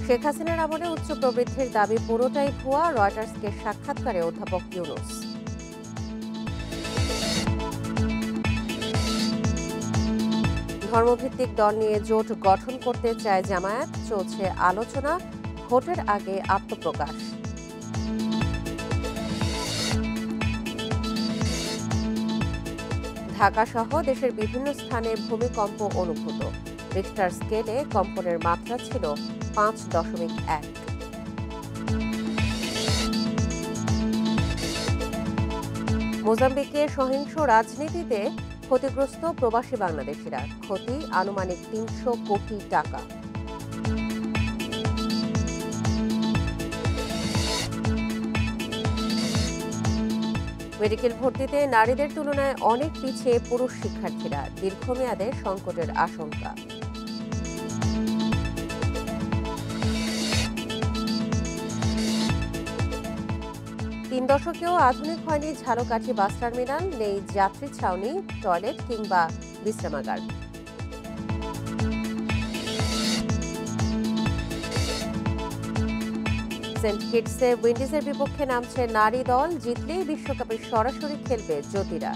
শেখ হাসিনার আমলে উচ্চ প্রবৃদ্ধির দাবি পুরোটাই ভুয়া, রয়টার্সকে সাক্ষাৎকারে অধ্যাপক ইউনূস। ধর্মভিত্তিক দল নিয়ে জোট গঠন করতে চায় জামায়াত, চলছে আলোচনা, ভোটের আগে আত্মপ্রকাশ। ঢাকা সহ দেশের বিভিন্ন স্থানে ভূমিকম্প অনুভূত, রিখটার স্কেলে কম্পনের মাত্রা ছিল 5.1। মোজাম্বিকে সহিংস রাজনীতিতে ক্ষতিগ্রস্ত প্রবাসী বাংলাদেশিরা, ক্ষতি আনুমানিক 300 কোটি টাকা। মেডিকেল ভর্তিতে নারীদের তুলনায় অনেক পিছিয়ে পুরুষ শিক্ষার্থীরা, দীর্ঘমেয়াদে সংকটের আশঙ্কা। 3 দশকেও আধুনিক হয়নি ঝালকাঠি বাস টার্মিনাল, নেই যাত্রী ছাউনি, টয়লেট কিংবা বিশ্রামাগার। সেন্ট কিটসে উইন্ডিজের বিপক্ষে নামছে নারী দল, জিতলেই বিশ্বকাপে সরাসরি খেলবে জ্যোতিরা।